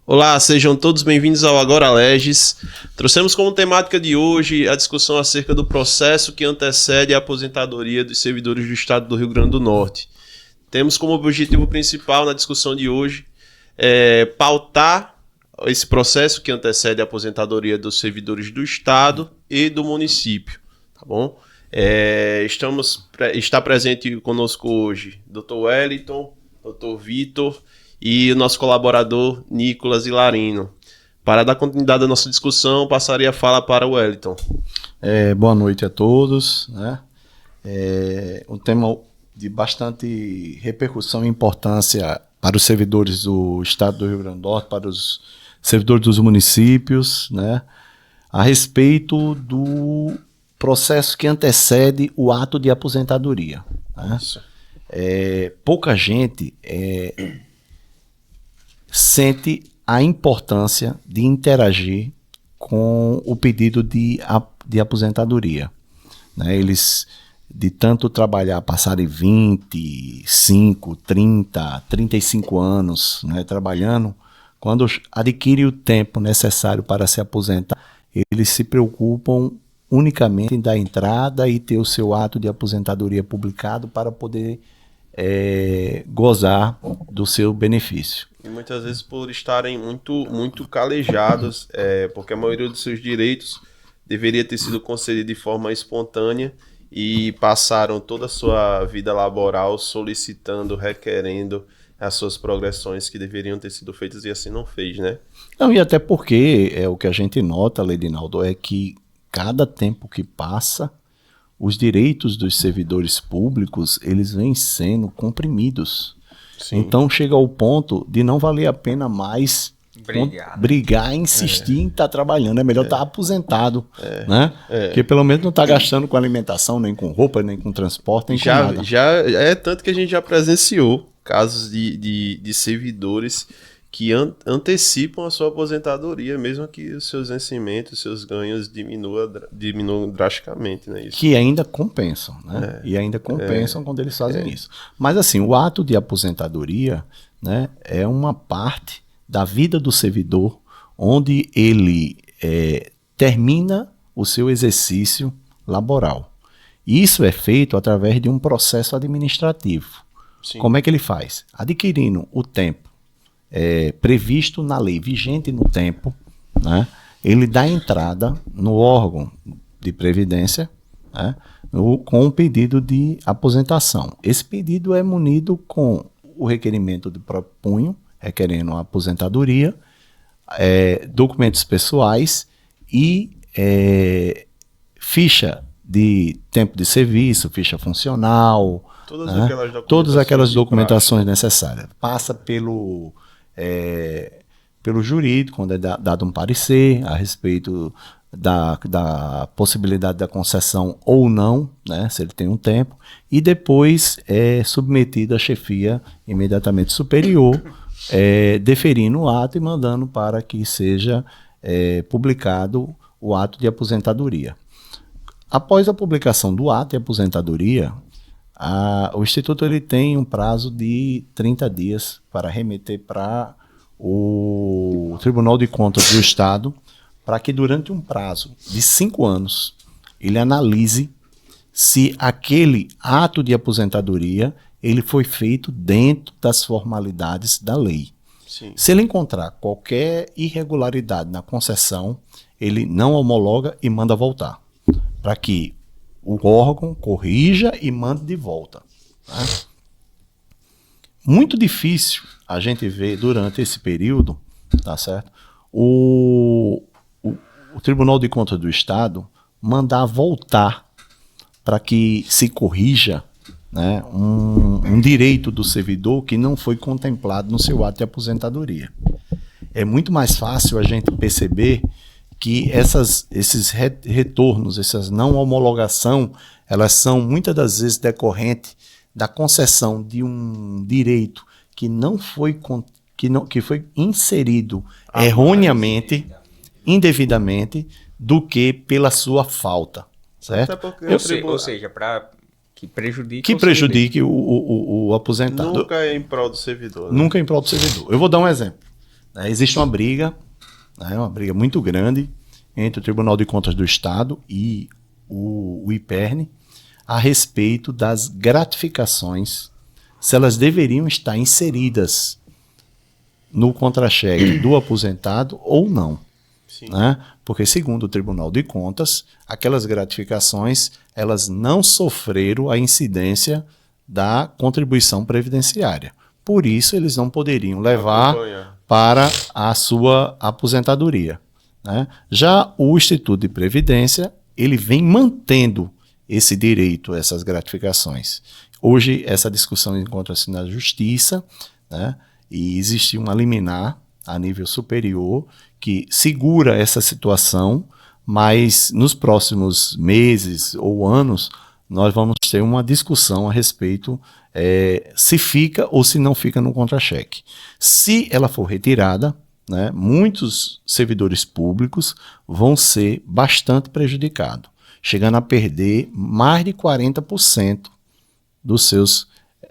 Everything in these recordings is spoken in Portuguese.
Olá, sejam todos bem-vindos ao Agora Leges. Trouxemos como temática de hoje a discussão acerca do processo que antecede a aposentadoria dos servidores do Estado do Rio Grande do Norte. Temos como objetivo principal na discussão de hoje pautar esse processo que antecede a aposentadoria dos servidores do Estado e do município, tá bom? Está presente conosco hoje Dr. Wellington, Dr. Vitor e o nosso colaborador Nicolas Hilarino. Para dar continuidade à nossa discussão, passaria a fala para o Wellington. Boa noite a todos, né? Um tema de bastante repercussão e importância para os servidores do Estado do Rio Grande do Norte, para os servidores dos municípios, né? A respeito do processo que antecede o ato de aposentadoria, né? Pouca gente sente a importância de interagir com o pedido de aposentadoria, né? Eles, de tanto trabalhar, passarem 25, 30, 35 anos, né, trabalhando, quando adquire o tempo necessário para se aposentar, eles se preocupam unicamente em dar entrada e ter o seu ato de aposentadoria publicado para poder gozar do seu benefício. E muitas vezes por estarem muito calejados, porque a maioria dos seus direitos deveria ter sido concedido de forma espontânea e passaram toda a sua vida laboral solicitando, requerendo as suas progressões que deveriam ter sido feitas e assim não fez, né? Não, e até porque o que a gente nota, Ledinaldo, é que cada tempo que passa, os direitos dos servidores públicos, eles vêm sendo comprimidos. Sim. Então chega ao ponto de não valer a pena mais brigar, insistir em estar trabalhando. É melhor estar aposentado, né? Porque pelo menos não está gastando com alimentação, nem com roupa, nem com transporte, nem com nada. Tanto que a gente já presenciou casos de servidores que antecipam a sua aposentadoria, mesmo que os seus vencimentos, os seus ganhos diminuam drasticamente, né? Isso. Que ainda compensam, né? E ainda compensam quando eles fazem isso. Mas assim, o ato de aposentadoria, né, é uma parte da vida do servidor, onde ele termina o seu exercício laboral. E isso é feito através de um processo administrativo. Sim. Como é que ele faz? Adquirindo o tempo previsto na lei, vigente no tempo, né? Ele dá entrada no órgão de previdência, né, com um pedido de aposentação. Esse pedido é munido com o requerimento de próprio punho, requerendo a aposentadoria, documentos pessoais e ficha de tempo de serviço, ficha funcional, todas aquelas documentações necessárias. Passa pelo jurídico, quando é dado um parecer a respeito da possibilidade da concessão ou não, né, se ele tem um tempo, e depois é submetido à chefia imediatamente superior, deferindo o ato e mandando para que seja publicado o ato de aposentadoria. Após a publicação do ato de aposentadoria, o Instituto ele tem um prazo de 30 dias para remeter para o Tribunal de Contas do Estado, para que durante um prazo de 5 anos ele analise se aquele ato de aposentadoria ele foi feito dentro das formalidades da lei. Sim. Se ele encontrar qualquer irregularidade na concessão, ele não homologa e manda voltar, para que o órgão corrija e mande de volta. Né? Muito difícil a gente ver durante esse período, tá certo? O Tribunal de Contas do Estado mandar voltar para que se corrija, né, um direito do servidor que não foi contemplado no seu ato de aposentadoria. É muito mais fácil a gente perceber que esses retornos, essas não homologação, elas são muitas das vezes decorrentes da concessão de um direito que foi inserido erroneamente, indevidamente, do que pela sua falta, certo? Ou seja, para que prejudique o aposentado. Nunca é em prol do servidor. Né? Nunca é em prol do servidor. Eu vou dar um exemplo. Existe uma briga, né, uma briga muito grande entre o Tribunal de Contas do Estado e o IPERN a respeito das gratificações, se elas deveriam estar inseridas no contra-cheque do aposentado ou não. Né? Porque, segundo o Tribunal de Contas, aquelas gratificações elas não sofreram a incidência da contribuição previdenciária. Por isso, eles não poderiam levar para a sua aposentadoria. Né? Já o Instituto de Previdência, ele vem mantendo esse direito, essas gratificações. Hoje, essa discussão encontra-se na Justiça, né? E existe uma liminar a nível superior que segura essa situação, mas nos próximos meses ou anos nós vamos ter uma discussão a respeito se fica ou se não fica no contra-cheque. Se ela for retirada, né, muitos servidores públicos vão ser bastante prejudicados, chegando a perder mais de 40%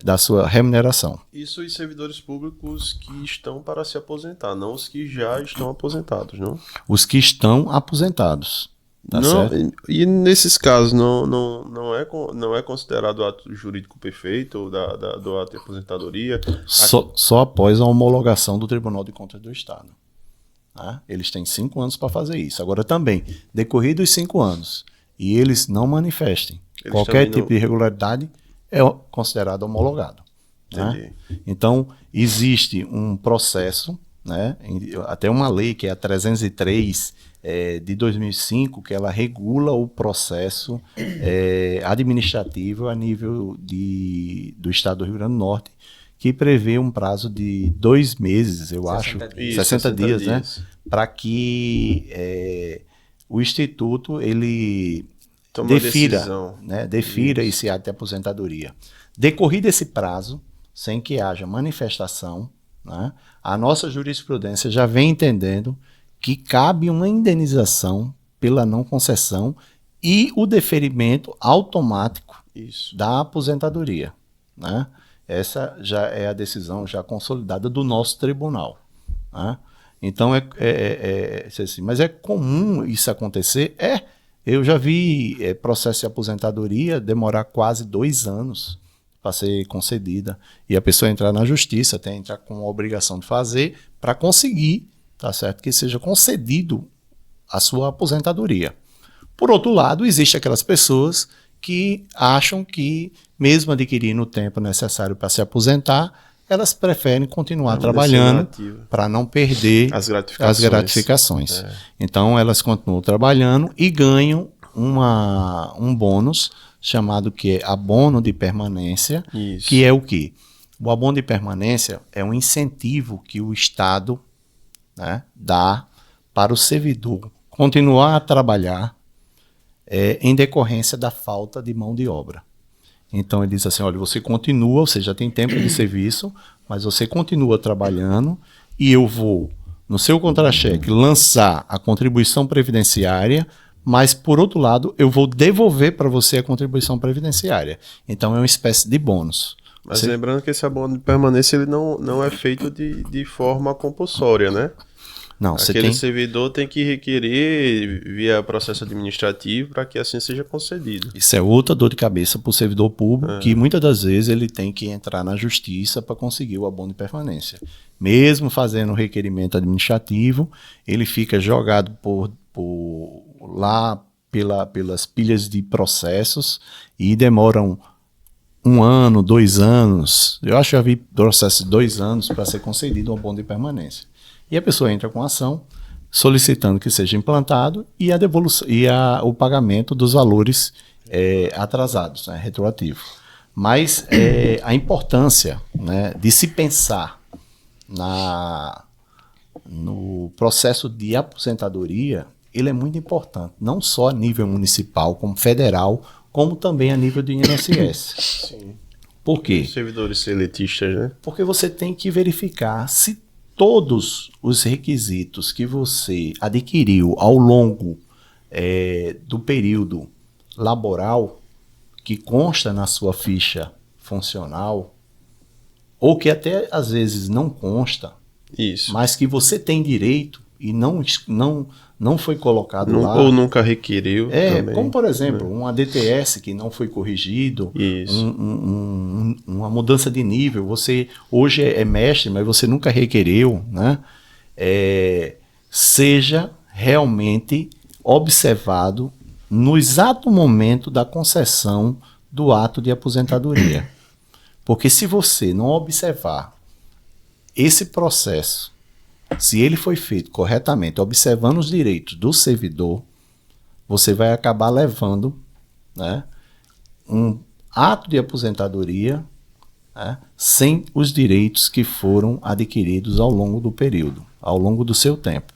da sua remuneração. Isso os servidores públicos que estão para se aposentar, não os que já estão aposentados, não? Os que estão aposentados. Tá não, certo? E nesses casos não é considerado o ato jurídico perfeito ou do ato de aposentadoria? Só após a homologação do Tribunal de Contas do Estado. Né? Eles têm 5 anos para fazer isso. Agora também, decorridos os 5 anos, e eles não manifestem qualquer tipo de irregularidade, é considerado homologado. Né? Então, existe um processo, né? Até uma lei que é a 303 de 2005, que ela regula o processo administrativo a nível do Estado do Rio Grande do Norte, que prevê um prazo de 2 meses, eu 60 acho, dias. 60 dias, né? Para que o Instituto ele defira esse ato de aposentadoria. Decorrido esse prazo, sem que haja manifestação, né, a nossa jurisprudência já vem entendendo que cabe uma indenização pela não concessão e o deferimento automático da aposentadoria. Né? Essa já é a decisão já consolidada do nosso tribunal. Né? Então, assim, mas é comum isso acontecer? Eu já vi processo de aposentadoria demorar quase 2 anos para ser concedida. E a pessoa entrar na justiça, tem que entrar com a obrigação de fazer para conseguir, tá certo, que seja concedido a sua aposentadoria. Por outro lado, existem aquelas pessoas que acham que, mesmo adquirindo o tempo necessário para se aposentar, elas preferem continuar trabalhando para não perder as gratificações. Então, elas continuam trabalhando e ganham um bônus chamado que é abono de permanência, que é o quê? O abono de permanência é um incentivo que o Estado, né, dá para o servidor continuar a trabalhar em decorrência da falta de mão de obra. Então ele diz assim, olha, você continua, você já tem tempo de serviço, mas você continua trabalhando e eu vou, no seu contra-cheque, lançar a contribuição previdenciária, mas, por outro lado, eu vou devolver para você a contribuição previdenciária. Então, é uma espécie de bônus. Mas lembrando que esse abono de permanência ele não é feito de forma compulsória, né? Não, aquele servidor tem que requerer via processo administrativo para que assim seja concedido. Isso é outra dor de cabeça para o servidor público, que muitas das vezes ele tem que entrar na justiça para conseguir o abono de permanência. Mesmo fazendo o requerimento administrativo, ele fica jogado lá pelas pilhas de processos e demoram 1 ano, 2 anos. Eu acho que já vi processo de 2 anos para ser concedido um abono de permanência. E a pessoa entra com ação solicitando que seja implantado e a devolução o pagamento dos valores atrasados, né, retroativo. Mas a importância, né, de se pensar no processo de aposentadoria, ele é muito importante, não só a nível municipal, como federal, como também a nível do INSS. Sim. Por quê? Os servidores seletistas, né? Porque você tem que verificar se todos os requisitos que você adquiriu ao longo do período laboral, que consta na sua ficha funcional, ou que até às vezes não consta, Isso. mas que você tem direito e não foi colocado lá. Ou nunca requeriu também. Como por exemplo, uma DTS que não foi corrigido, uma mudança de nível, você hoje é mestre, mas você nunca requereu, né? Seja realmente observado no exato momento da concessão do ato de aposentadoria. Porque se você não observar esse processo, se ele foi feito corretamente, observando os direitos do servidor, você vai acabar levando, né, um ato de aposentadoria, né, sem os direitos que foram adquiridos ao longo do período, ao longo do seu tempo.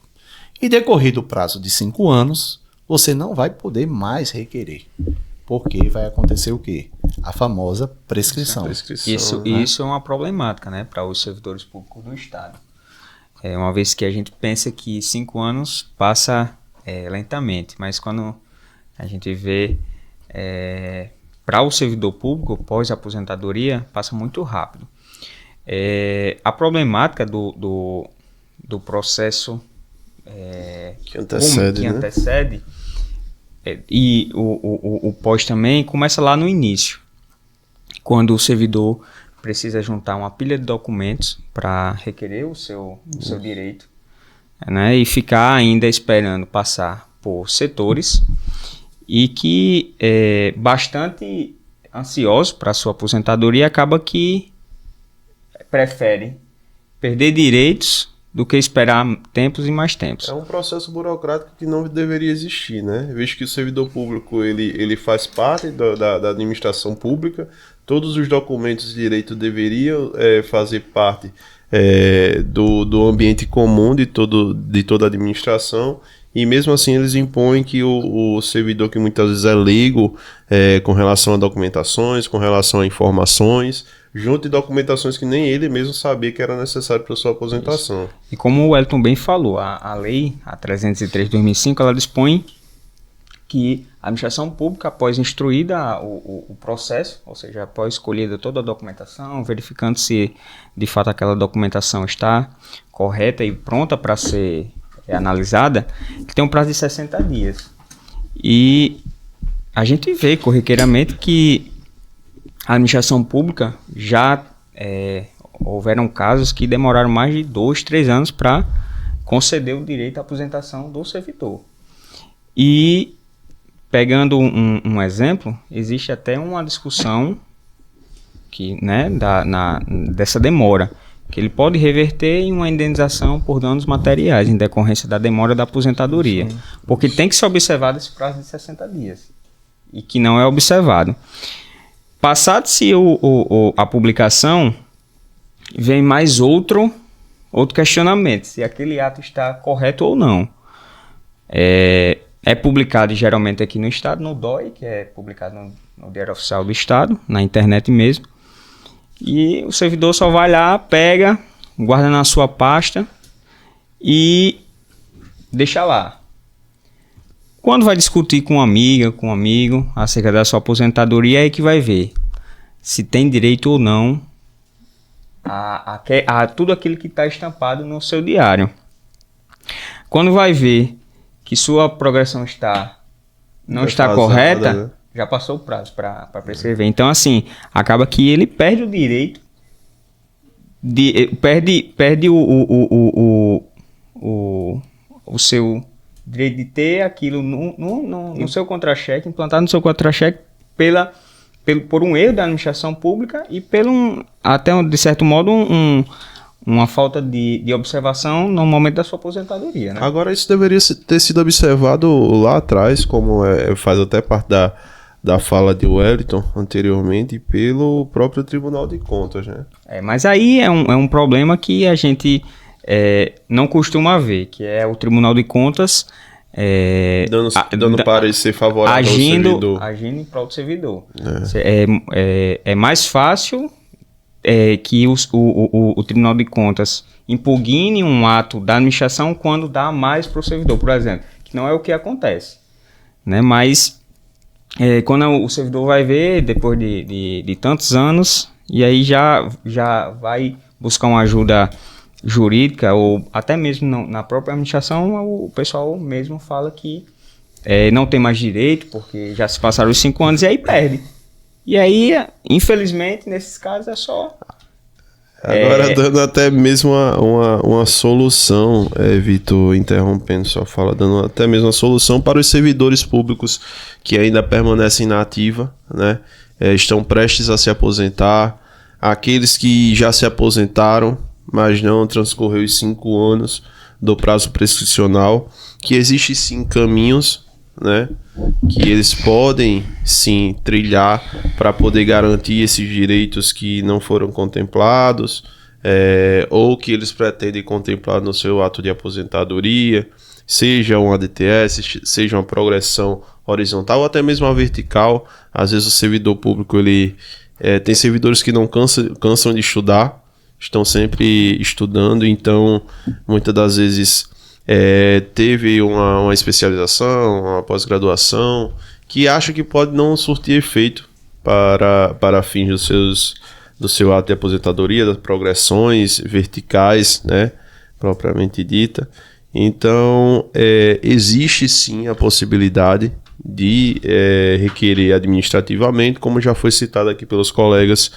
E decorrido o prazo de 5 anos, você não vai poder mais requerer. Porque vai acontecer o quê? A famosa prescrição. Isso é uma problemática, né, para os servidores públicos do Estado. Uma vez que a gente pensa que 5 anos passa lentamente, mas quando a gente vê para o servidor público, pós-aposentadoria, passa muito rápido. A problemática do processo que antecede, e o pós também começa lá no início, quando o servidor precisa juntar uma pilha de documentos para requerer o seu direito, né, e ficar ainda esperando passar por setores e que é bastante ansioso para a sua aposentadoria, acaba que prefere perder direitos do que esperar tempos e mais tempos. É um processo burocrático que não deveria existir, né? Visto que o servidor público ele faz parte da administração pública, todos os documentos de direito deveriam fazer parte do ambiente comum de toda a administração, e mesmo assim eles impõem que o servidor, que muitas vezes é leigo com relação a documentações, com relação a informações, junto de documentações que nem ele mesmo sabia que era necessário para sua aposentação. Isso. E como o Wellington bem falou, a lei, a 303 de 2005, ela dispõe que a administração pública, após instruída o processo, ou seja, após escolhida toda a documentação, verificando se de fato aquela documentação está correta e pronta para ser analisada, tem um prazo de 60 dias. E a gente vê corriqueiramente que a administração pública já houveram casos que demoraram mais de 2, 3 anos para conceder o direito à aposentação do servidor. E, pegando um exemplo, existe até uma discussão dessa demora, que ele pode reverter em uma indenização por danos materiais em decorrência da demora da aposentadoria. Sim. Porque tem que ser observado esse prazo de 60 dias, e que não é observado. Passado-se a publicação, vem mais outro questionamento, se aquele ato está correto ou não. É publicado geralmente aqui no Estado, no DOI, que é publicado no Diário Oficial do Estado, na internet mesmo. E o servidor só vai lá, pega, guarda na sua pasta e deixa lá. Quando vai discutir com uma amiga, com um amigo, acerca da sua aposentadoria, é aí que vai ver se tem direito ou não a tudo aquilo que está estampado no seu diário. Quando vai ver que sua progressão não está correta, né? Já passou o prazo para prescrever. Então, assim, acaba que ele perde o direito, perde o seu direito de ter aquilo no seu contra-cheque, implantado no seu contra-cheque por um erro da administração pública e até de certo modo uma falta de observação no momento da sua aposentadoria, né? Agora, isso deveria ter sido observado lá atrás, como faz até parte da fala de Wellington anteriormente, pelo próprio Tribunal de Contas, né? Mas aí é um problema que a gente não costuma ver, que é o Tribunal de Contas dando parecer favorável ao servidor. Agindo em prol do servidor. É mais fácil que o Tribunal de Contas impugne um ato da administração quando dá mais para o servidor, por exemplo, que não é o que acontece, né? Mas quando o servidor vai ver, depois de tantos anos, e aí já vai buscar uma ajuda jurídica, ou até mesmo na própria administração, o pessoal mesmo fala que não tem mais direito, porque já se passaram os 5 anos e aí perde. E aí, infelizmente, nesses casos é só... Agora, dando até mesmo uma solução, Vitor, interrompendo sua fala, dando até mesmo uma solução para os servidores públicos que ainda permanecem na ativa, né? Estão prestes a se aposentar, aqueles que já se aposentaram, mas não transcorreu os 5 anos do prazo prescricional, que existe sim caminhos, né, que eles podem sim trilhar para poder garantir esses direitos que não foram contemplados, ou que eles pretendem contemplar no seu ato de aposentadoria, seja um ADTS, seja uma progressão horizontal ou até mesmo uma vertical. Às vezes o servidor público tem servidores que não cansam de estudar, estão sempre estudando, então muitas das vezes teve uma especialização, uma pós-graduação, que acha que pode não surtir efeito para fins do seu ato de aposentadoria, das progressões verticais, né, propriamente dita. Então, existe sim a possibilidade de requerer administrativamente, como já foi citado aqui pelos colegas,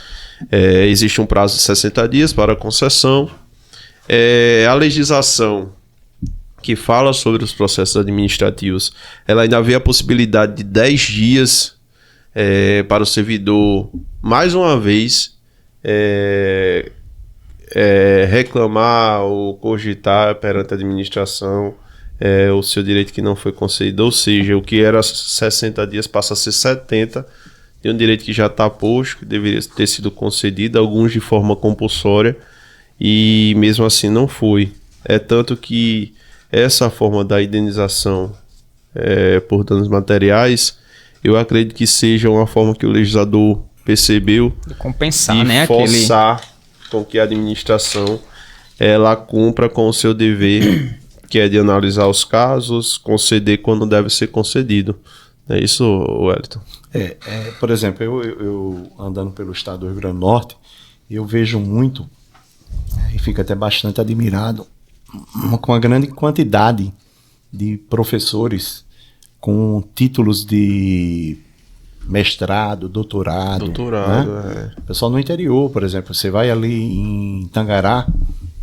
existe um prazo de 60 dias para a concessão. A legislação que fala sobre os processos administrativos, ela ainda vê a possibilidade de 10 dias para o servidor, mais uma vez, reclamar ou cogitar perante a administração o seu direito que não foi concedido, ou seja, o que era 60 dias passa a ser 70, de um direito que já está posto, que deveria ter sido concedido, alguns de forma compulsória, e mesmo assim não foi. Tanto que essa forma da indenização por danos materiais, eu acredito que seja uma forma que o legislador percebeu de compensar, de né, forçar com que a administração ela cumpra com o seu dever, que é de analisar os casos, conceder quando deve ser concedido. É isso, Wellington? Por exemplo, eu andando pelo estado do Rio Grande do Norte, eu vejo muito, e fico até bastante admirado, com a grande quantidade de professores com títulos de mestrado, doutorado. Né? Pessoal no interior, por exemplo, você vai ali em Tangará,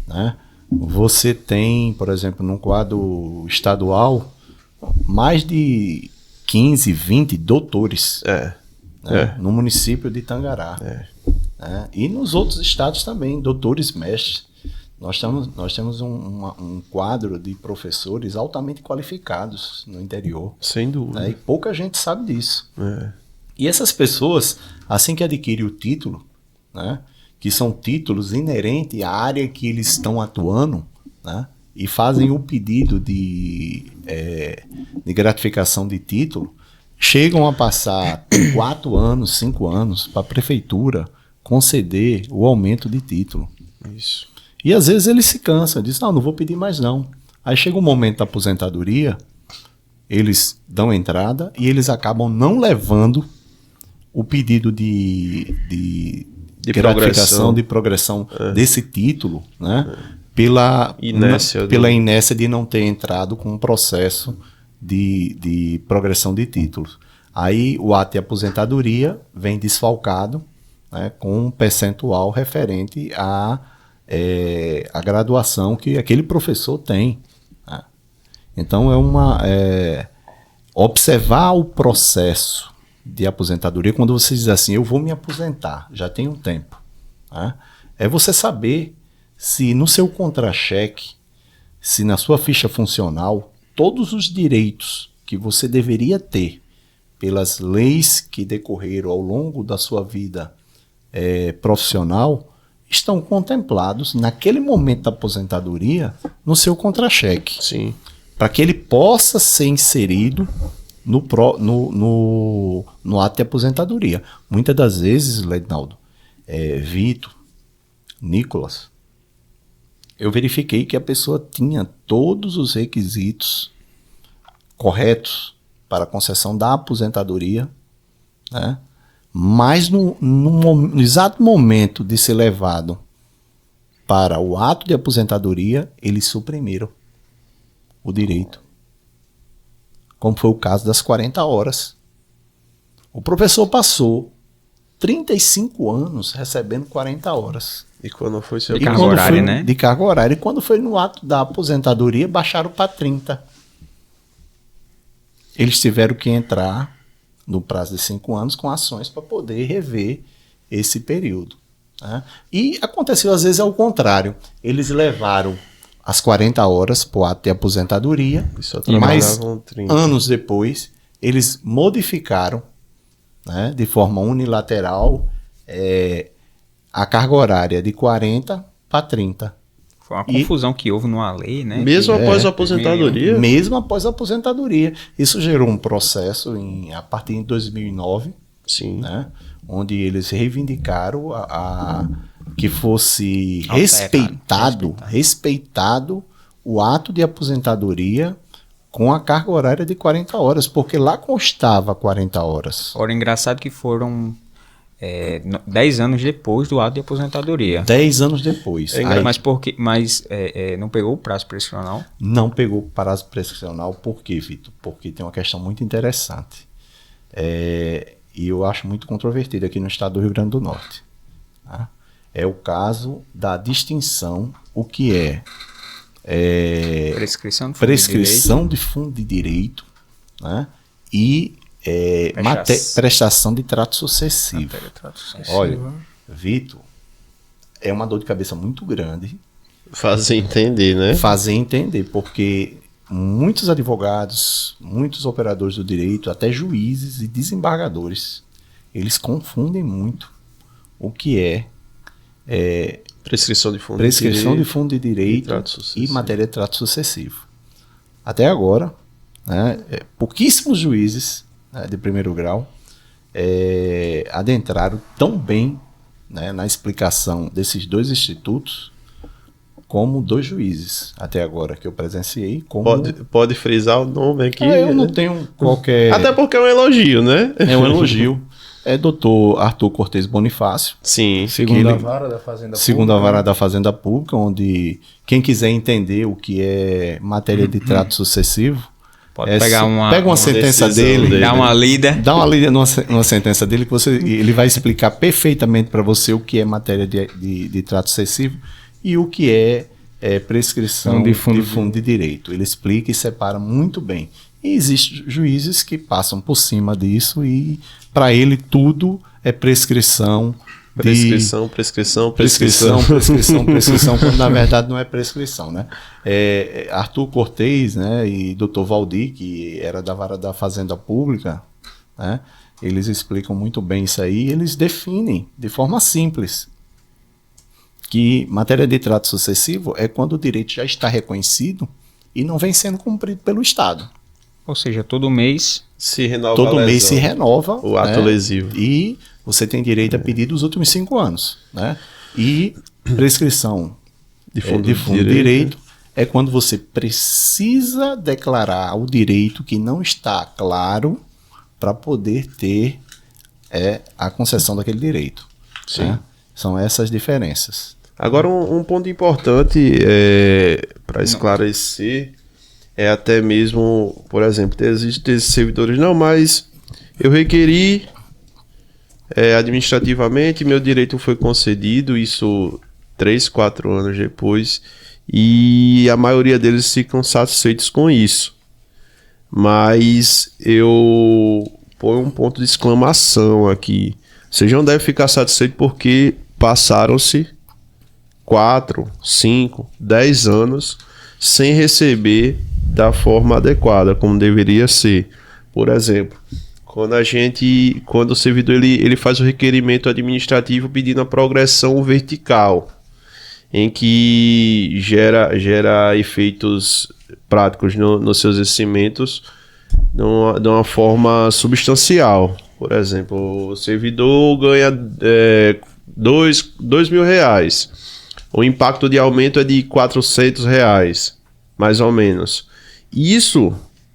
né? Você tem, por exemplo, num quadro estadual, mais de 15, 20 doutores no município de Tangará. Né? E nos outros estados também, doutores mestres. Nós temos um quadro de professores altamente qualificados no interior. Sem dúvida. Né? E pouca gente sabe disso. E essas pessoas, assim que adquirem o título, né, que são títulos inerentes à área que eles estão atuando, né, e fazem o pedido de gratificação de título, chegam a passar 4 anos, 5 anos para a prefeitura conceder o aumento de título. Isso. E às vezes eles se cansam, dizem, não vou pedir mais não. Aí chega um momento da aposentadoria, eles dão entrada e eles acabam não levando o pedido de gratificação, de progressão desse título, né? Pela inércia de não ter entrado com um processo de progressão de títulos. Aí o ato de aposentadoria vem desfalcado, né, com um percentual referente a graduação que aquele professor tem. Né? Então observar o processo de aposentadoria, quando você diz assim, eu vou me aposentar, já tem um tempo. Né? É você saber se no seu contra-cheque, se na sua ficha funcional, todos os direitos que você deveria ter pelas leis que decorreram ao longo da sua vida profissional, estão contemplados naquele momento da aposentadoria no seu contra-cheque. Sim. Para que ele possa ser inserido no ato de aposentadoria. Muitas das vezes, Ledinaldo, Vitor, Nicolas, eu verifiquei que a pessoa tinha todos os requisitos corretos para a concessão da aposentadoria, né? Mas no exato momento de ser levado para o ato de aposentadoria, eles suprimiram o direito. Como foi o caso das 40 horas. O professor passou 35 anos recebendo 40 horas. E quando foi De carga horária, né? De carga horária. E quando foi no ato da aposentadoria, baixaram para 30. Eles tiveram que entrar no prazo de 5 anos com ações para poder rever esse período. Né? E aconteceu às vezes ao contrário. Eles levaram as 40 horas para o ato de aposentadoria, mas anos depois eles modificaram, né, de forma unilateral a carga horária de 40 para 30. Foi uma confusão que houve numa lei, né? Mesmo após a aposentadoria? Mesmo após a aposentadoria. Isso gerou um processo a partir de 2009, Sim. Né, onde eles reivindicaram que fosse respeitado o ato de aposentadoria com a carga horária de 40 horas, porque lá constava 40 horas. Ora, engraçado que foram 10 anos depois do ato de aposentadoria. 10 anos depois. Mas não pegou o prazo prescricional? Não pegou o prazo prescricional. Por quê, Vitor? Porque tem uma questão muito interessante. E eu acho muito controvertida aqui no estado do Rio Grande do Norte. Tá? É o caso da distinção, o que prescrição de fundo de direito, né? E prestação de trato sucessivo. Olha, Vitor, é uma dor de cabeça muito grande. Fazer entender, né? Fazer entender, porque muitos advogados, muitos operadores do direito, até juízes e desembargadores, eles confundem muito o que prescrição de fundo de fundo de direito e matéria de trato sucessivo. Até agora, né, pouquíssimos juízes, né, de primeiro grau adentraram tão bem, né, na explicação desses dois institutos como 2 juízes até agora que eu presenciei. Pode frisar o nome aqui? Eu não tenho qualquer... Até porque é um elogio, né? É um elogio. É doutor Arthur Cortes Bonifácio. Sim. Segunda vara da Fazenda Pública. Segunda vara da Fazenda Pública, onde quem quiser entender o que é matéria de trato sucessivo, pode pegar pega uma sentença dele, dá uma lida. Dá uma lida numa sentença dele, que ele vai explicar perfeitamente para você o que é matéria de trato sucessivo e o que é prescrição de fundo de direito. Ele explica e separa muito bem. E existem juízes que passam por cima disso e para ele tudo é prescrição, quando na verdade não é prescrição, né? Arthur Cortes, né, e Dr. Valdir, que era da vara da Fazenda Pública, né, eles explicam muito bem isso aí, eles definem de forma simples que matéria de trato sucessivo é quando o direito já está reconhecido e não vem sendo cumprido pelo Estado. Ou seja, todo mês se renova o ato lesivo. E você tem direito a pedir dos últimos 5 anos. Né? E prescrição de fundo de direito é quando você precisa declarar o direito que não está claro para poder ter a concessão daquele direito. Sim. Né? São essas diferenças. Agora, um ponto importante para esclarecer é até mesmo, por exemplo, existem servidores, não, mas eu requeri administrativamente, meu direito foi concedido, isso 3, 4 anos depois, e a maioria deles ficam satisfeitos com isso. Mas eu ponho um ponto de exclamação aqui. Vocês não devem ficar satisfeitos porque passaram-se 4, 5, 10 anos sem receber da forma adequada, como deveria ser. Por exemplo, quando o servidor ele faz o requerimento administrativo pedindo a progressão vertical, em que gera efeitos práticos nos seus exercimentos de uma forma substancial. Por exemplo, o servidor ganha R$2.000. O impacto de aumento é de R$400, mais ou menos. Isso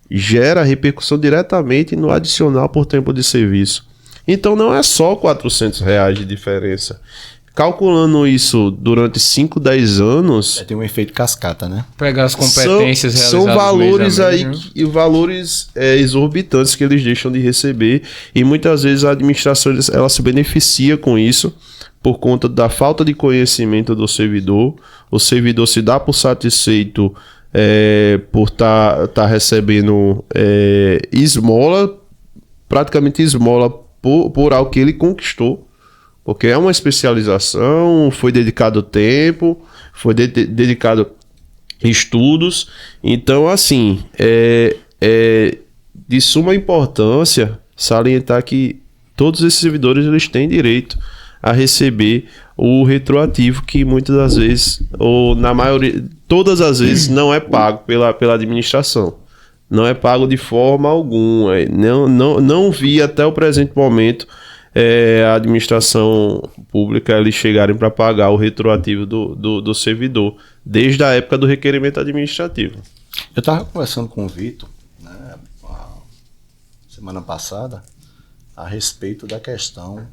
gera repercussão diretamente no adicional por tempo de serviço. Então não é só R$400 de diferença. calculando isso durante 5, 10 anos, Tem um efeito cascata, né? Pegar as competências são realizadas valores mês a mês, aí, né? e valores exorbitantes que eles deixam de receber, e muitas vezes a administração ela se beneficia com isso por conta da falta de conhecimento do servidor. O servidor se dá por satisfeito por tá recebendo esmola, praticamente esmola por algo que ele conquistou, porque é uma especialização, foi dedicado tempo, foi dedicado estudos. Então, assim, é de suma importância salientar que todos esses servidores eles têm direito a receber o retroativo, que muitas das vezes, ou na maioria, todas as vezes, não é pago pela administração. Não é pago de forma alguma. Não vi até o presente momento a administração pública eles chegarem para pagar o retroativo do servidor, desde a época do requerimento administrativo. Eu estava conversando com o Vitor, né, semana passada, a respeito da questão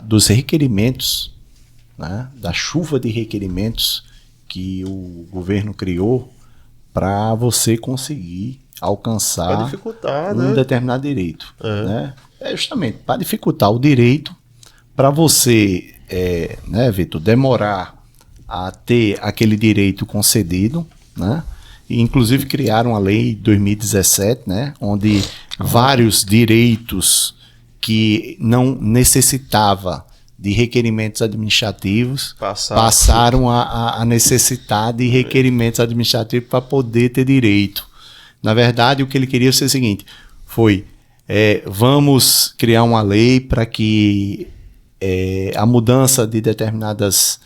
dos requerimentos, né, da chuva de requerimentos que o governo criou para você conseguir alcançar Para dificultar, um né? determinado direito. Né? É justamente para dificultar o direito, para você, né, Vitor, demorar a ter aquele direito concedido, né? E, inclusive criaram a lei de 2017, né, onde vários direitos que não necessitava de requerimentos administrativos passaram a necessitar de requerimentos administrativos para poder ter direito. Na verdade, o que ele queria ser o seguinte, foi vamos criar uma lei para que a mudança de determinados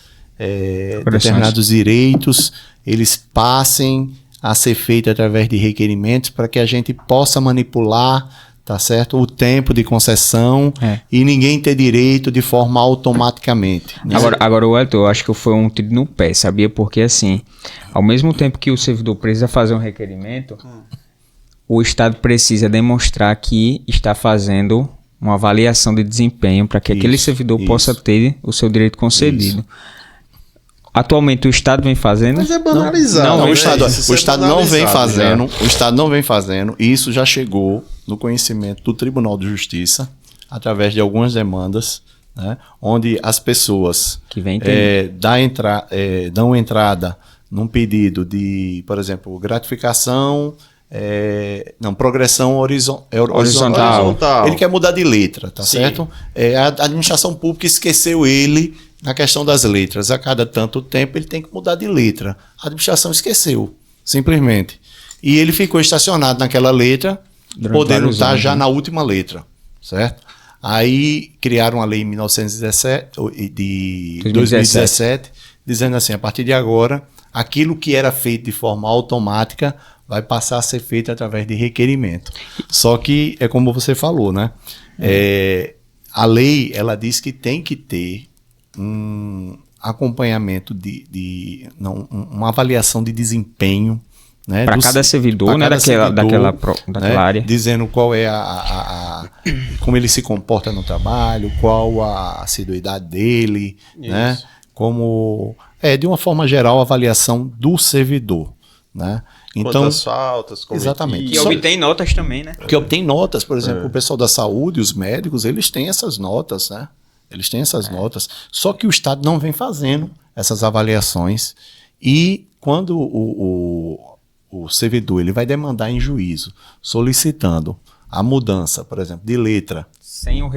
direitos, eles passem a ser feito através de requerimentos para que a gente possa manipular, tá certo, o tempo de concessão e ninguém ter direito de forma automaticamente. Né? Agora, Wellington, eu acho que foi um tiro no pé, sabia? Porque assim, ao mesmo tempo que o servidor precisa fazer um requerimento, o Estado precisa demonstrar que está fazendo uma avaliação de desempenho para que aquele servidor possa ter o seu direito concedido. Atualmente o Estado vem fazendo. Mas é banalizado. Não, né? o Estado não vem fazendo. Já. O Estado não vem fazendo. E isso já chegou no conhecimento do Tribunal de Justiça, através de algumas demandas, né, onde as pessoas Que vem dão entrada num pedido de, por exemplo, gratificação, progressão horizontal. Ele quer mudar de letra, tá certo? A administração pública esqueceu ele na questão das letras. A cada tanto tempo ele tem que mudar de letra. A administração esqueceu, simplesmente. E ele ficou estacionado naquela letra, podendo estar já na última letra, certo? Aí criaram a lei em 2017, dizendo assim, a partir de agora, aquilo que era feito de forma automática vai passar a ser feito através de requerimento. Uma que é como você falou, né? A lei, ela diz que tem que ter um acompanhamento uma avaliação de desempenho, né, para cada servidor, né, daquela área, dizendo qual é como ele se comporta no trabalho, qual a assiduidade dele, né, como de uma forma geral a avaliação do servidor, né? Então, quantas faltas, exatamente. Que obtém notas também, né? Que obtém notas, por exemplo, o pessoal da saúde, os médicos, eles têm essas notas, né? Eles têm essas notas, só que o Estado não vem fazendo essas avaliações, e quando o servidor ele vai demandar em juízo, solicitando a mudança, por exemplo, de letra, sem o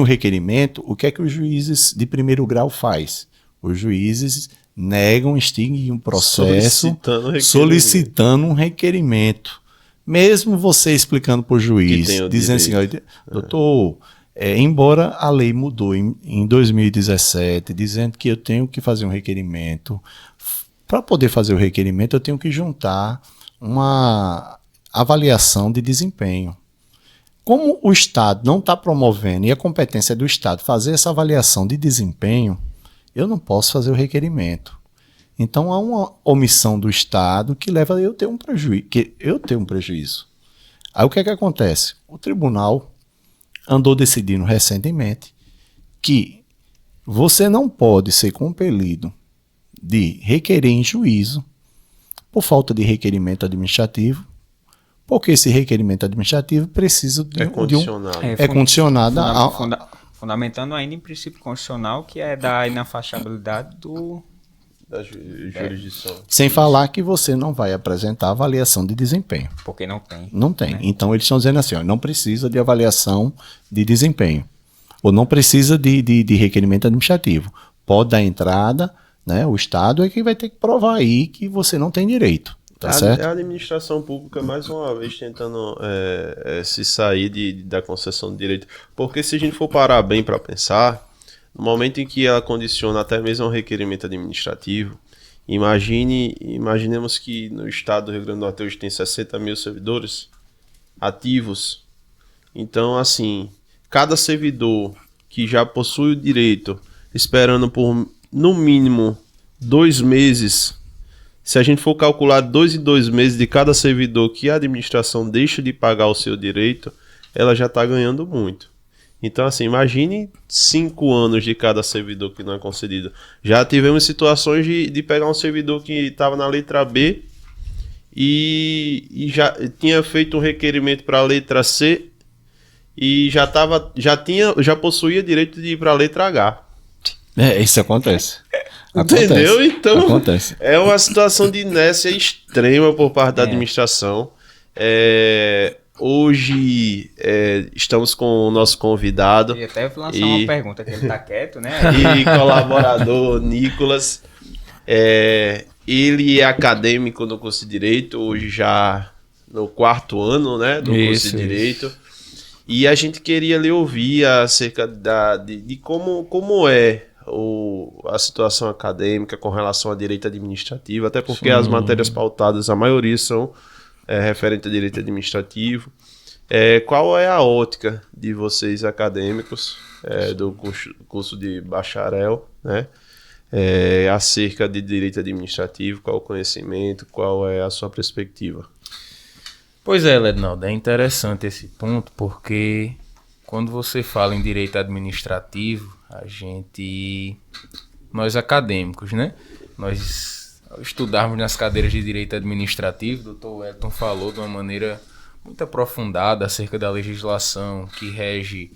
requerimento, o que é que os juízes de primeiro grau faz? Os juízes negam, extinguem um processo solicitando um requerimento. Mesmo você explicando para o juiz, dizendo assim, doutor, embora a lei mudou em 2017, dizendo que eu tenho que fazer um requerimento, para poder fazer o requerimento eu tenho que juntar uma avaliação de desempenho. Como o Estado não está promovendo, e a competência é do Estado fazer essa avaliação de desempenho, eu não posso fazer o requerimento. Então há uma omissão do Estado que leva a eu ter um prejuízo. Aí o que é que acontece? O tribunal andou decidindo recentemente que você não pode ser compelido de requerer em juízo por falta de requerimento administrativo, porque esse requerimento administrativo precisa de É condicionado fundamentando ainda em princípio constitucional, que é da inafastabilidade da jurisdição. Sem falar que você não vai apresentar avaliação de desempenho. porque não tem. Não tem. Né? Então eles estão dizendo assim, ó, não precisa de avaliação de desempenho. Ou não precisa de requerimento administrativo. Pode dar entrada, né? O Estado é que vai ter que provar aí que você não tem direito. Tá certo? É a administração pública, mais uma vez, tentando se sair da concessão de direito. Porque se a gente for parar bem para pensar, no momento em que ela condiciona até mesmo um requerimento administrativo, imaginemos que no estado do Rio Grande do Norte hoje tem 60 mil servidores ativos. Então, assim, cada servidor que já possui o direito, esperando por, no mínimo, 2 meses, se a gente for calcular 2 em 2 meses de cada servidor que a administração deixa de pagar o seu direito, ela já está ganhando muito. Então, assim, imagine 5 anos de cada servidor que não é concedido. Já tivemos situações de pegar um servidor que estava na letra B e já tinha feito um requerimento para a letra C e já possuía direito de ir para a letra H. Isso acontece. Entendeu? Então, acontece. É uma situação de inércia extrema por parte da administração. Hoje estamos com o nosso convidado. E até lançar uma pergunta, que ele tá quieto, né? E colaborador Nicolas. Ele é acadêmico no curso de Direito, hoje já no 4º ano, né, do curso de Direito. E a gente queria lhe ouvir acerca de como é a situação acadêmica com relação a direito administrativo, até porque as matérias pautadas, a maioria são referente a direito administrativo. Qual é a ótica de vocês acadêmicos do curso de bacharel, né? Acerca de direito administrativo, qual o conhecimento, qual é a sua perspectiva? Pois é, Ledinaldo, é interessante esse ponto, porque quando você fala em direito administrativo, nós acadêmicos, né? Nós estudarmos nas cadeiras de direito administrativo, o doutor Wellington falou de uma maneira muito aprofundada acerca da legislação que rege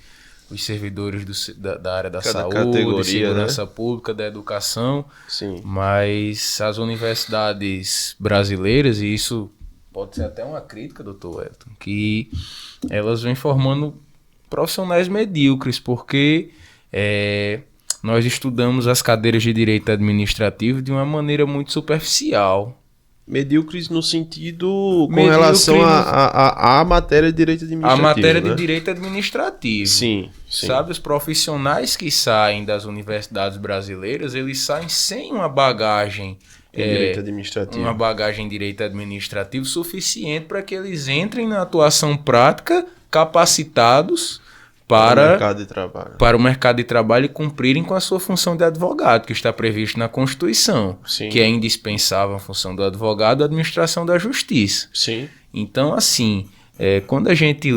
os servidores da área da saúde, segurança pública, da educação. Sim. Mas as universidades brasileiras, e isso pode ser até uma crítica, doutor Wellington, que elas vêm formando profissionais medíocres, porque nós estudamos as cadeiras de direito administrativo de uma maneira muito superficial. Medíocres no sentido com relação à matéria de direito administrativo. A matéria né? de direito administrativo. Sim. Sabe, os profissionais que saem das universidades brasileiras, eles saem sem uma bagagem direito administrativo. Uma bagagem em direito administrativo suficiente para que eles entrem na atuação prática capacitados para o mercado de trabalho e cumprirem com a sua função de advogado, que está previsto na Constituição, Sim. que é indispensável a função do advogado, a administração da justiça. Sim. Então, assim, quando a gente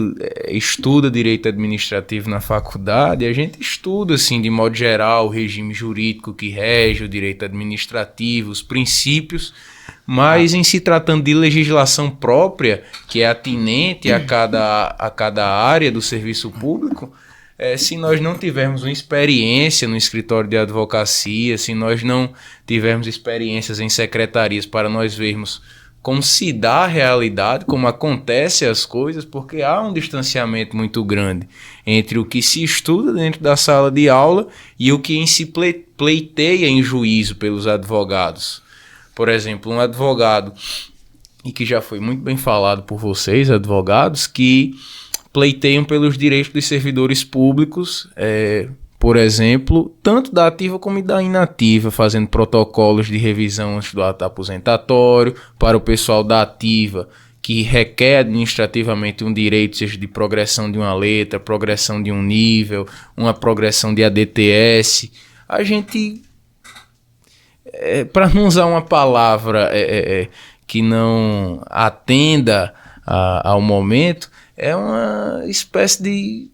estuda direito administrativo na faculdade, a gente estuda, assim, de modo geral, o regime jurídico que rege o direito administrativo, os princípios, mas em se tratando de legislação própria, que é atinente a cada área do serviço público, se nós não tivermos uma experiência no escritório de advocacia, se nós não tivermos experiências em secretarias para nós vermos como se dá a realidade, como acontecem as coisas, porque há um distanciamento muito grande entre o que se estuda dentro da sala de aula e o que se pleiteia em juízo pelos advogados. Por exemplo, um advogado, e que já foi muito bem falado por vocês, advogados, que pleiteiam pelos direitos dos servidores públicos, por exemplo, tanto da ativa como da inativa, fazendo protocolos de revisão antes do ato aposentatório, para o pessoal da ativa, que requer administrativamente um direito, seja de progressão de uma letra, progressão de um nível, uma progressão de ADTS. A gente, para não usar uma palavra que não atenda ao momento, é uma espécie de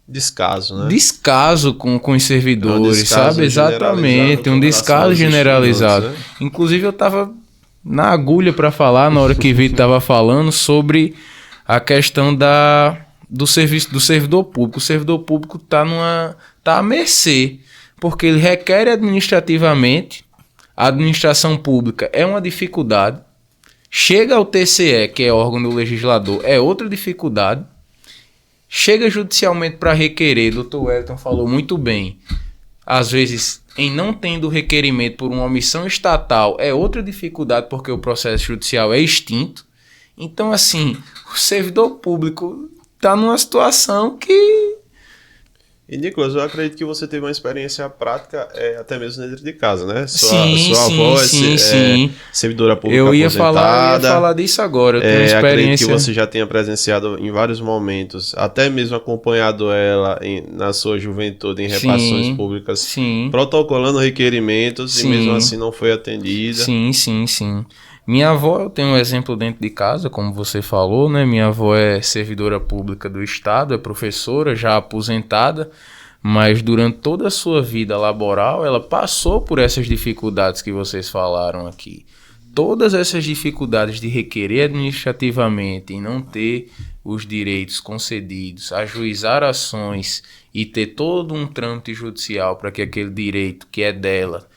Descaso, né? Descaso com os servidores, descaso sabe? Exatamente, um descaso generalizado. Né? Inclusive, eu estava na agulha para falar, na hora que Vitor estava falando, sobre a questão do serviço do servidor público. O servidor público tá à mercê, porque ele requer administrativamente, a administração pública é uma dificuldade, chega ao TCE, que é órgão do legislador, é outra dificuldade, chega judicialmente para requerer, doutor Wellington falou muito bem, às vezes em não tendo requerimento por uma omissão estatal é outra dificuldade porque o processo judicial é extinto. Então, assim, o servidor público está numa situação que... E, Nicolas, eu acredito que você teve uma experiência prática até mesmo dentro de casa, né? Sim, sua avó sim. Servidora pública eu ia aposentada. falar disso agora. Eu tenho experiência... Acredito que você já tenha presenciado em vários momentos, até mesmo acompanhado ela na sua juventude em repartições públicas, protocolando requerimentos e mesmo assim não foi atendida. Sim. Minha avó, eu tenho um exemplo dentro de casa, como você falou, né? Minha avó é servidora pública do Estado, é professora, já aposentada, mas durante toda a sua vida laboral, ela passou por essas dificuldades que vocês falaram aqui. Todas essas dificuldades de requerer administrativamente e não ter os direitos concedidos, ajuizar ações e ter todo um trâmite judicial para que aquele direito que é dela,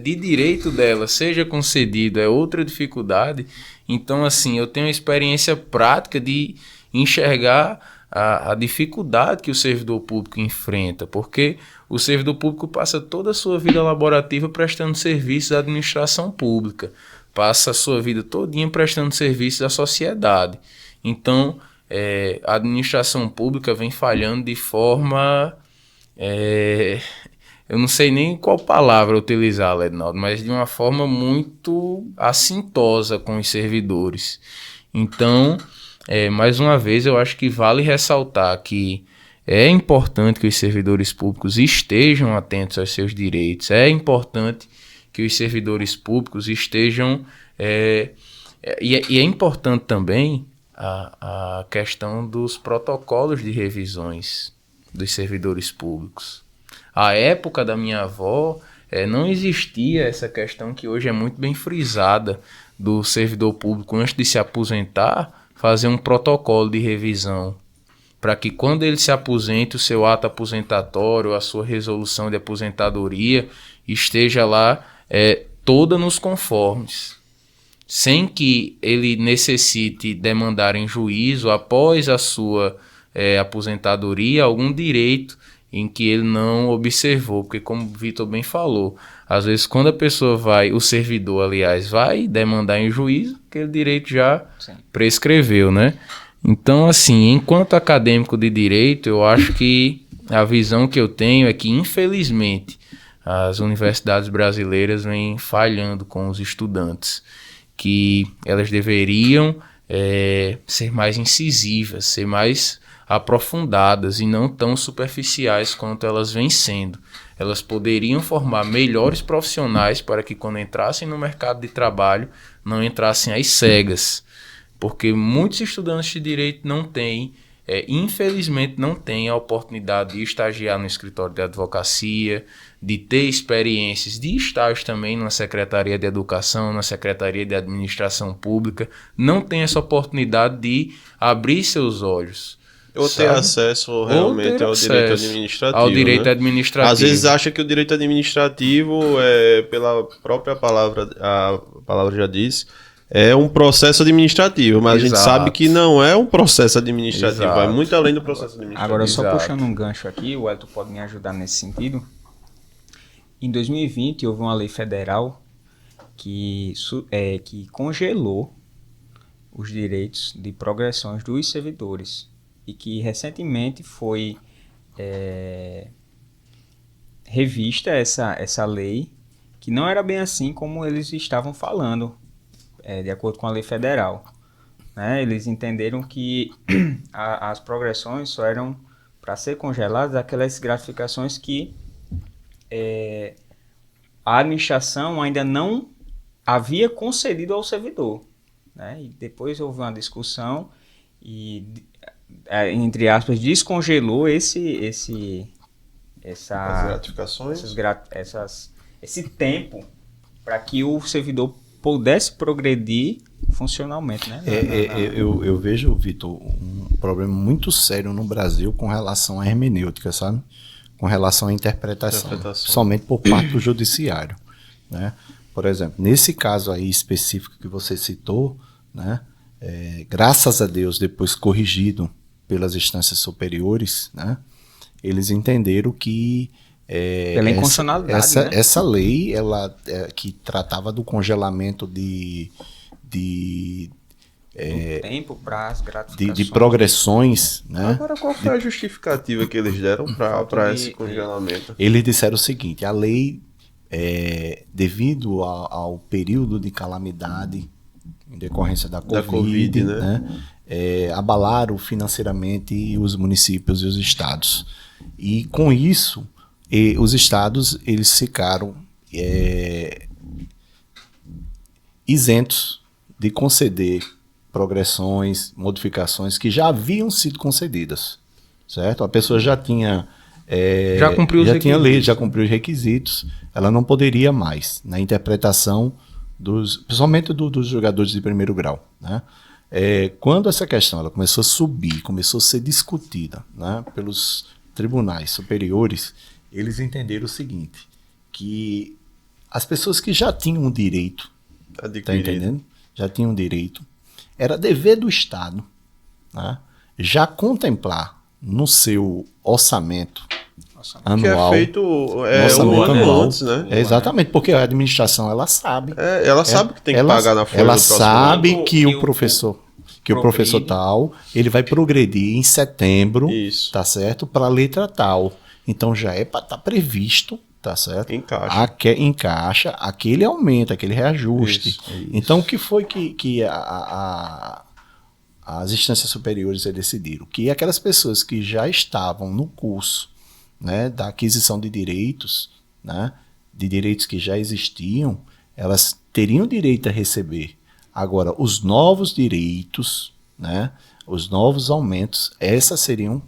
de direito dela, seja concedido, é outra dificuldade. Então, assim, eu tenho experiência prática de enxergar a dificuldade que o servidor público enfrenta, porque o servidor público passa toda a sua vida laborativa prestando serviços à administração pública, passa a sua vida todinha prestando serviços à sociedade. Então, a administração pública vem falhando de forma... eu não sei nem qual palavra utilizar, Ledinaldo, mas de uma forma muito assintosa com os servidores. Então, mais uma vez, eu acho que vale ressaltar que é importante que os servidores públicos estejam atentos aos seus direitos, é importante que os servidores públicos estejam... E é importante também a questão dos protocolos de revisões dos servidores públicos. A época da minha avó, não existia essa questão que hoje é muito bem frisada do servidor público, antes de se aposentar, fazer um protocolo de revisão, para que quando ele se aposente, o seu ato aposentatório, a sua resolução de aposentadoria, esteja lá toda nos conformes, sem que ele necessite demandar em juízo, após a sua aposentadoria, algum direito em que ele não observou, porque como o Vitor bem falou, às vezes quando a pessoa o servidor, aliás, vai demandar em juízo, aquele direito já prescreveu, né? Então, assim, enquanto acadêmico de direito, eu acho que a visão que eu tenho é que, infelizmente, as universidades brasileiras vêm falhando com os estudantes, que elas deveriam ser mais incisivas, ser mais aprofundadas e não tão superficiais quanto elas vêm sendo. Elas poderiam formar melhores profissionais para que quando entrassem no mercado de trabalho não entrassem às cegas, porque muitos estudantes de direito não têm, infelizmente não têm a oportunidade de estagiar no escritório de advocacia, de ter experiências de estágio também na Secretaria de Educação, na Secretaria de Administração Pública, não tem essa oportunidade de abrir seus olhos. Ou ter acesso realmente ao direito administrativo. Ao direito administrativo. Às vezes acha que o direito administrativo, pela própria palavra, a palavra já diz, é um processo administrativo, mas a gente sabe que não é um processo administrativo, vai muito além do processo administrativo. Agora, só puxando um gancho aqui, o Elton pode me ajudar nesse sentido. Em 2020, houve uma lei federal que congelou os direitos de progressões dos servidores. E que recentemente foi revista essa lei, que não era bem assim como eles estavam falando, de acordo com a lei federal. Né? Eles entenderam que as progressões só eram para ser congeladas aquelas gratificações que a administração ainda não havia concedido ao servidor. Né? E depois houve uma discussão e entre aspas, descongelou As gratificações. esse tempo para que o servidor pudesse progredir funcionalmente, né? Eu vejo, Vitor, um problema muito sério no Brasil com relação à hermenêutica, sabe? Com relação à interpretação. Somente por parte do judiciário, né? Por exemplo, nesse caso aí específico que você citou, né? Graças a Deus, depois corrigido pelas instâncias superiores, né? Eles entenderam que pela inconstitucionalidade, né? essa lei, ela, que tratava do congelamento de tempo para as gratificações. de progressões, né? Agora, qual foi a justificativa que eles deram para esse congelamento? Eles disseram o seguinte: a lei, devido ao período de calamidade em decorrência da Covid, né? Abalaram financeiramente os municípios e os estados. E com isso, os estados eles ficaram isentos de conceder progressões, modificações que já haviam sido concedidas, certo? A pessoa já tinha já cumpriu os requisitos, ela não poderia mais na interpretação principalmente dos jogadores de primeiro grau, né? Quando essa questão ela começou a subir, começou a ser discutida, né, pelos tribunais superiores, eles entenderam o seguinte, que as pessoas que já tinham um direito, tá entendendo? Já tinham direito, era dever do Estado, né, já contemplar no seu orçamento anual, que é feito orçamento anual antes, né? Exatamente, porque a administração ela sabe. Ela sabe que tem que pagar na folha do próximo ano. Ela sabe que o professor tal, ele vai progredir em setembro, isso, tá certo? Para a letra tal. Então já tá previsto, tá certo? Encaixa aquele aumento, aquele reajuste. Isso. Então o que foi que as instâncias superiores decidiram? Que aquelas pessoas que já estavam no curso, né, da aquisição de direitos, né, de direitos que já existiam, elas teriam direito a receber. Agora, os novos direitos, né, os novos aumentos, essas seriam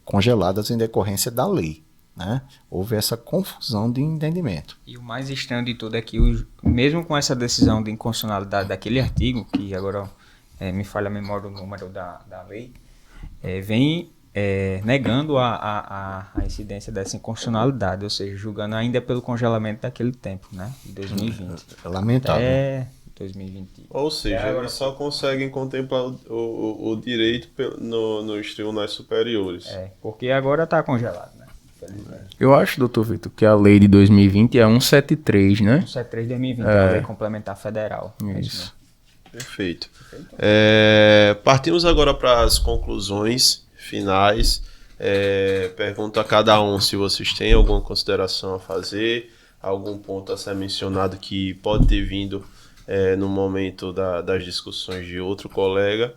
congeladas em decorrência da lei, né? Houve essa confusão de entendimento. E o mais estranho de tudo é que, mesmo com essa decisão de inconstitucionalidade daquele artigo, que agora me falha a memória do número da lei, vem negando a incidência dessa inconstitucionalidade, ou seja, julgando ainda pelo congelamento daquele tempo, né, de 2020. É lamentável. Até 2020. Ou seja, eles só conseguem contemplar o direito nos tribunais superiores. Porque agora está congelado, né? Eu acho, doutor Vitor, que a lei de 2020 é 173, né? 173 de 2020, a lei complementar federal. Isso. Perfeito. Partimos agora para as conclusões finais. Pergunto a cada um se vocês têm alguma consideração a fazer, algum ponto a ser mencionado que pode ter vindo no momento das discussões de outro colega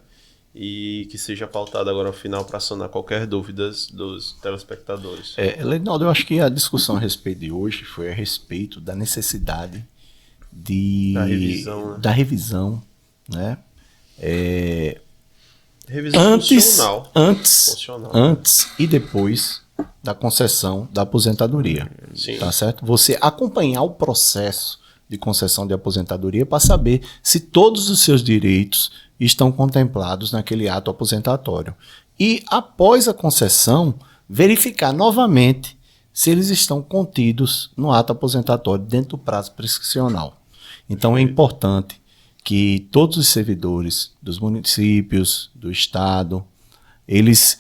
e que seja pautado agora no final para sanar qualquer dúvida dos telespectadores. Leonardo, eu acho que a discussão a respeito de hoje foi a respeito da necessidade da revisão, né? Revisão antes e depois da concessão da aposentadoria. Sim. Tá certo? Você acompanhar o processo de concessão de aposentadoria para saber se todos os seus direitos estão contemplados naquele ato aposentatório. E, após a concessão, verificar novamente se eles estão contidos no ato aposentatório dentro do prazo prescricional. Então, é importante que todos os servidores dos municípios, do Estado, eles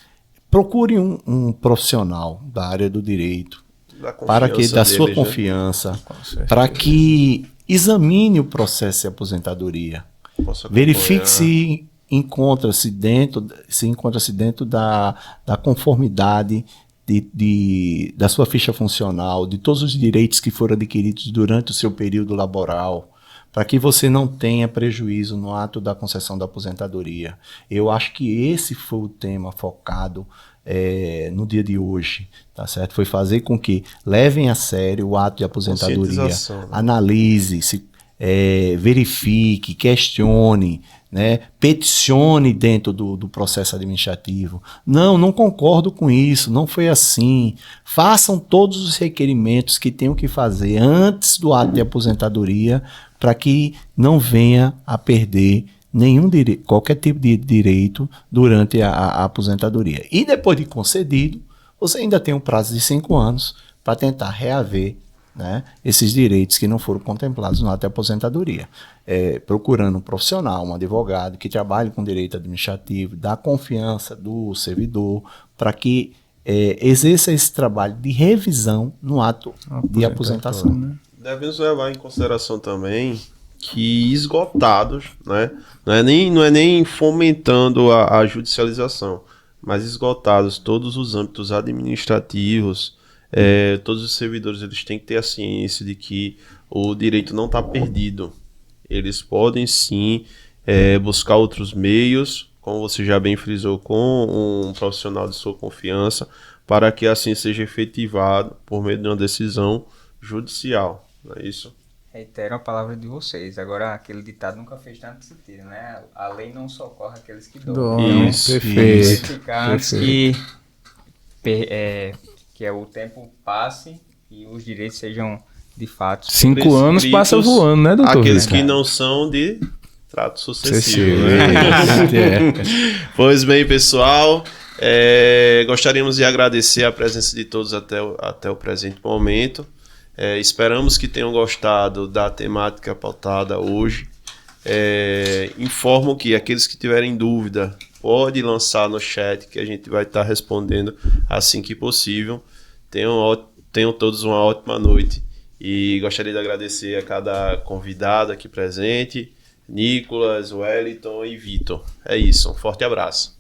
procurem um profissional da área do direito, da sua confiança, para que examine o processo de aposentadoria, verifique se encontra-se dentro da conformidade da sua ficha funcional, de todos os direitos que foram adquiridos durante o seu período laboral, para que você não tenha prejuízo no ato da concessão da aposentadoria. Eu acho que esse foi o tema focado no dia de hoje, tá certo? Foi fazer com que levem a sério o ato de aposentadoria, né? Analise, verifique, questione, né? Peticione dentro do processo administrativo. Não concordo com isso, não foi assim. Façam todos os requerimentos que tenham que fazer antes do ato de aposentadoria para que não venha a perder nenhum direito, qualquer tipo de direito durante a aposentadoria. E depois de concedido, você ainda tem um prazo de 5 anos para tentar reaver, né, esses direitos que não foram contemplados no ato de aposentadoria. Procurando um profissional, um advogado que trabalhe com direito administrativo, dá confiança do servidor para que exerça esse trabalho de revisão no ato de aposentação. Né? Devemos levar em consideração também que esgotados, né? Não é nem fomentando a judicialização, mas esgotados todos os âmbitos administrativos, todos os servidores eles têm que ter a ciência de que o direito não está perdido. Eles podem sim buscar outros meios, como você já bem frisou, com um profissional de sua confiança, para que assim seja efetivado por meio de uma decisão judicial. Não é isso? Reitero a palavra de vocês. Agora, aquele ditado nunca fez tanto sentido, né? A lei não socorre aqueles que doam. Isso, perfeito. Ficar antes que o tempo passe e os direitos sejam, de fato, 5 anos passa voando, né, doutor? Aqueles Vitor? que não são de trato sucessivo. Sucessivo, Né? Pois bem, pessoal, gostaríamos de agradecer a presença de todos até o presente momento. Esperamos que tenham gostado da temática pautada hoje. Informo que aqueles que tiverem dúvida, pode lançar no chat que a gente vai estar respondendo assim que possível. Tenham todos uma ótima noite e gostaria de agradecer a cada convidado aqui presente, Nicolas, Wellington e Vitor. É isso, um forte abraço.